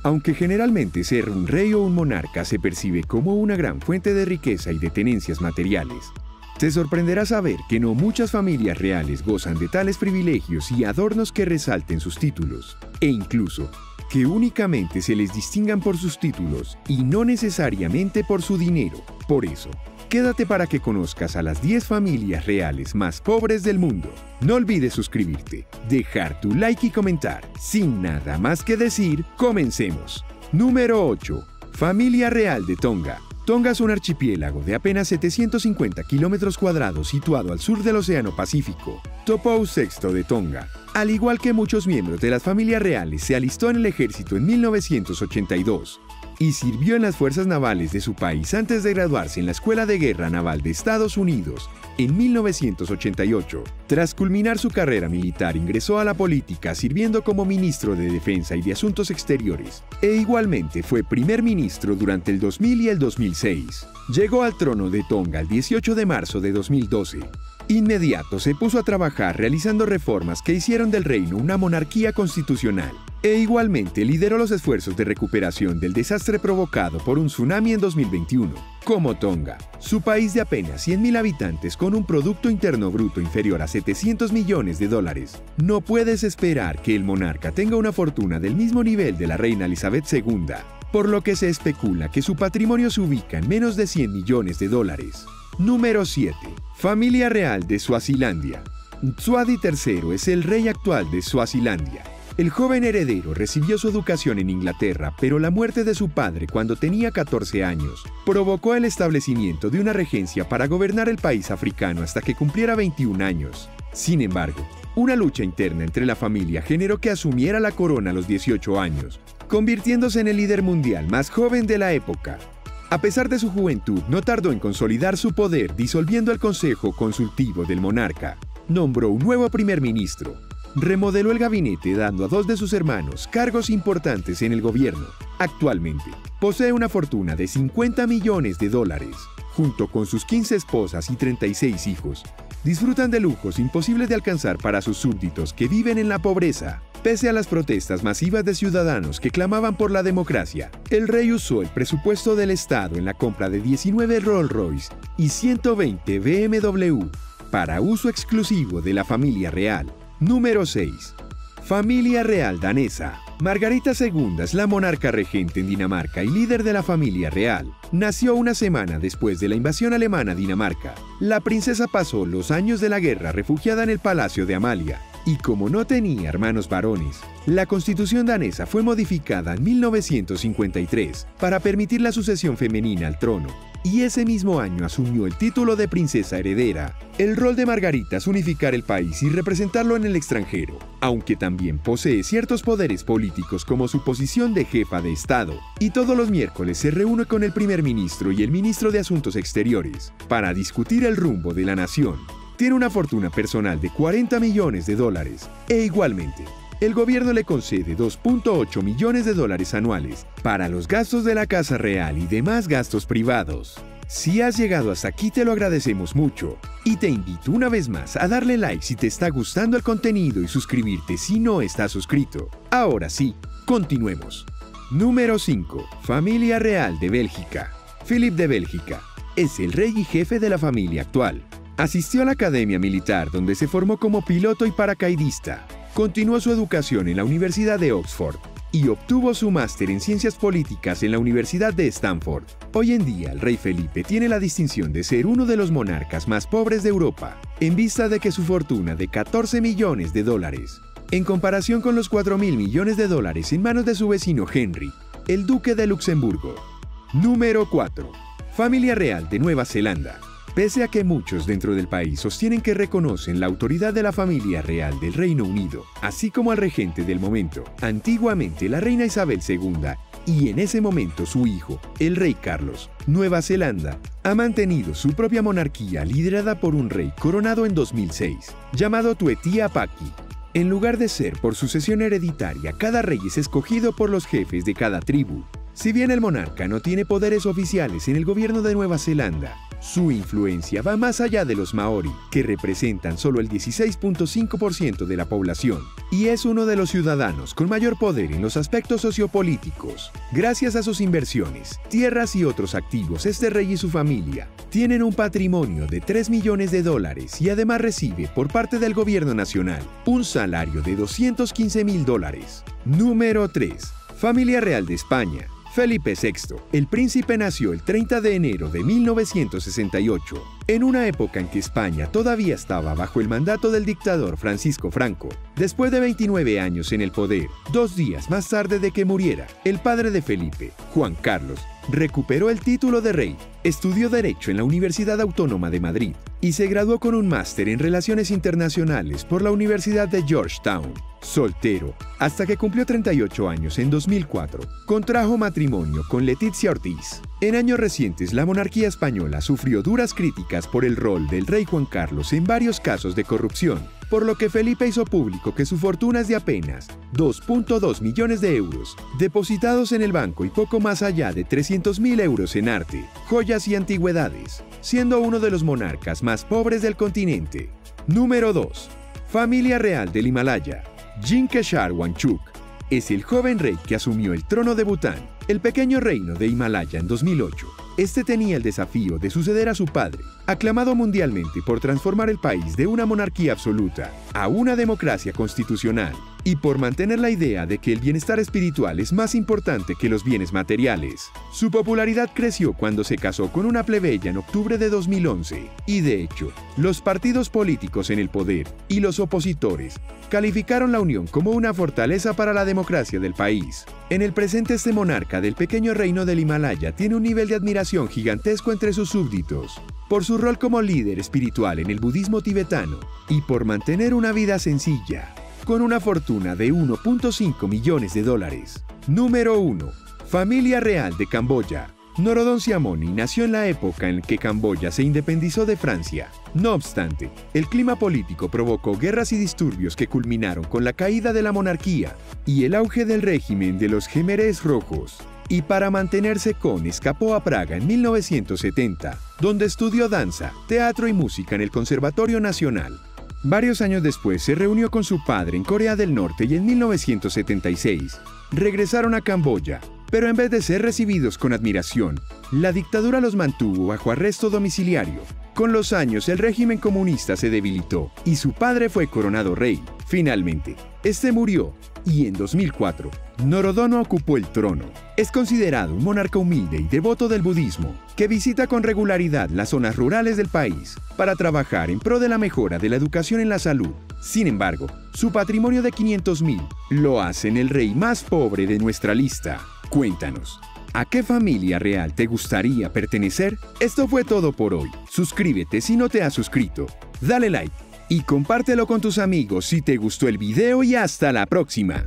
Aunque generalmente ser un rey o un monarca se percibe como una gran fuente de riqueza y de tenencias materiales, te sorprenderá saber que no muchas familias reales gozan de tales privilegios y adornos que resalten sus títulos, e incluso que únicamente se les distingan por sus títulos y no necesariamente por su dinero. Por eso, quédate para que conozcas a las 10 familias reales más pobres del mundo. No olvides suscribirte, dejar tu like y comentar. Sin nada más que decir, comencemos. Número 8. Familia Real de Tonga. Tonga es un archipiélago de apenas 750 kilómetros cuadrados situado al sur del Océano Pacífico. Topou VI de Tonga, al igual que muchos miembros de las familias reales, se alistó en el ejército en 1982 y sirvió en las fuerzas navales de su país antes de graduarse en la Escuela de Guerra Naval de Estados Unidos en 1988. Tras culminar su carrera militar, ingresó a la política sirviendo como ministro de Defensa y de Asuntos Exteriores, e igualmente fue primer ministro durante el 2000 y el 2006. Llegó al trono de Tonga el 18 de marzo de 2012. Inmediato se puso a trabajar realizando reformas que hicieron del reino una monarquía constitucional, e igualmente lideró los esfuerzos de recuperación del desastre provocado por un tsunami en 2021. Como Tonga, su país de apenas 100.000 habitantes con un Producto Interno Bruto inferior a $700 millones, no puedes esperar que el monarca tenga una fortuna del mismo nivel de la reina Elizabeth II, por lo que se especula que su patrimonio se ubica en menos de $100 millones. Número 7. Familia Real de Suazilandia. Mswati III es el rey actual de Suazilandia. El joven heredero recibió su educación en Inglaterra, pero la muerte de su padre cuando tenía 14 años provocó el establecimiento de una regencia para gobernar el país africano hasta que cumpliera 21 años. Sin embargo, una lucha interna entre la familia generó que asumiera la corona a los 18 años, convirtiéndose en el líder mundial más joven de la época. A pesar de su juventud, no tardó en consolidar su poder disolviendo el Consejo Consultivo del monarca. Nombró un nuevo primer ministro. Remodeló el gabinete dando a 2 de sus hermanos cargos importantes en el gobierno. Actualmente, posee una fortuna de $50 millones. Junto con sus 15 esposas y 36 hijos, disfrutan de lujos imposibles de alcanzar para sus súbditos que viven en la pobreza. Pese a las protestas masivas de ciudadanos que clamaban por la democracia, el rey usó el presupuesto del Estado en la compra de 19 Rolls-Royce y 120 BMW para uso exclusivo de la familia real. Número 6. Familia Real Danesa. Margarita II es la monarca regente en Dinamarca y líder de la familia real. Nació una semana después de la invasión alemana a Dinamarca. La princesa pasó los años de la guerra refugiada en el Palacio de Amalia. Y como no tenía hermanos varones, la constitución danesa fue modificada en 1953 para permitir la sucesión femenina al trono, y ese mismo año asumió el título de princesa heredera. El rol de Margarita es unificar el país y representarlo en el extranjero, aunque también posee ciertos poderes políticos como su posición de jefa de Estado, y todos los miércoles se reúne con el primer ministro y el ministro de Asuntos Exteriores para discutir el rumbo de la nación. Tiene una fortuna personal de $40 millones, e igualmente, el gobierno le concede $2.8 millones anuales para los gastos de la Casa Real y demás gastos privados. Si has llegado hasta aquí te lo agradecemos mucho, y te invito una vez más a darle like si te está gustando el contenido y suscribirte si no estás suscrito. Ahora sí, continuemos. Número 5. Familia Real de Bélgica. Philip de Bélgica es el rey y jefe de la familia actual. Asistió a la Academia Militar, donde se formó como piloto y paracaidista. Continuó su educación en la Universidad de Oxford y obtuvo su máster en Ciencias Políticas en la Universidad de Stanford. Hoy en día, el rey Felipe tiene la distinción de ser uno de los monarcas más pobres de Europa, en vista de que su fortuna de $14 millones, en comparación con los $4.000 millones en manos de su vecino Henry, el duque de Luxemburgo. Número 4. Familia Real de Nueva Zelanda. Pese a que muchos dentro del país sostienen que reconocen la autoridad de la familia real del Reino Unido, así como al regente del momento, antiguamente la reina Isabel II, y en ese momento su hijo, el rey Carlos, Nueva Zelanda ha mantenido su propia monarquía liderada por un rey coronado en 2006, llamado Tuetia Paki. En lugar de ser por sucesión hereditaria, cada rey es escogido por los jefes de cada tribu. Si bien el monarca no tiene poderes oficiales en el gobierno de Nueva Zelanda, su influencia va más allá de los maorí, que representan solo el 16.5% de la población, y es uno de los ciudadanos con mayor poder en los aspectos sociopolíticos. Gracias a sus inversiones, tierras y otros activos, este rey y su familia tienen un patrimonio de $3 millones y además recibe por parte del gobierno nacional un salario de $215.000. Número 3. Familia Real de España. Felipe VI, el príncipe, nació el 30 de enero de 1968, en una época en que España todavía estaba bajo el mandato del dictador Francisco Franco. Después de 29 años en el poder, 2 días más tarde de que muriera, el padre de Felipe, Juan Carlos, recuperó el título de rey, estudió Derecho en la Universidad Autónoma de Madrid y se graduó con un máster en Relaciones Internacionales por la Universidad de Georgetown. Soltero, hasta que cumplió 38 años en 2004, contrajo matrimonio con Leticia Ortiz. En años recientes, la monarquía española sufrió duras críticas por el rol del rey Juan Carlos en varios casos de corrupción, por lo que Felipe hizo público que su fortuna es de apenas 2.2 millones de euros, depositados en el banco y poco más allá de 300.000 euros en arte, joyas y antigüedades, siendo uno de los monarcas más pobres del continente. Número 2. Familia Real del Himalaya. Jinkeshar Wangchuk es el joven rey que asumió el trono de Bután, el pequeño reino de Himalaya, en 2008. Este tenía el desafío de suceder a su padre, aclamado mundialmente por transformar el país de una monarquía absoluta a una democracia constitucional, y por mantener la idea de que el bienestar espiritual es más importante que los bienes materiales. Su popularidad creció cuando se casó con una plebeya en octubre de 2011, y de hecho, los partidos políticos en el poder y los opositores calificaron la unión como una fortaleza para la democracia del país. En el presente, este monarca del pequeño reino del Himalaya tiene un nivel de admiración gigantesco entre sus súbditos, por su rol como líder espiritual en el budismo tibetano y por mantener una vida sencilla, con una fortuna de $1.5 millones. Número 1. Familia Real de Camboya. Norodom Sihamoni nació en la época en que Camboya se independizó de Francia. No obstante, el clima político provocó guerras y disturbios que culminaron con la caída de la monarquía y el auge del régimen de los Jemeres Rojos. Y para mantenerse escapó a Praga en 1970, donde estudió danza, teatro y música en el Conservatorio Nacional. Varios años después se reunió con su padre en Corea del Norte y en 1976 regresaron a Camboya, pero en vez de ser recibidos con admiración, la dictadura los mantuvo bajo arresto domiciliario. Con los años, el régimen comunista se debilitó y su padre fue coronado rey. Finalmente, este murió y en 2004, Norodom ocupó el trono. Es considerado un monarca humilde y devoto del budismo, que visita con regularidad las zonas rurales del país para trabajar en pro de la mejora de la educación y la salud. Sin embargo, su patrimonio de 500.000 lo hacen el rey más pobre de nuestra lista. Cuéntanos, ¿a qué familia real te gustaría pertenecer? Esto fue todo por hoy. Suscríbete si no te has suscrito, dale like y compártelo con tus amigos si te gustó el video, y hasta la próxima.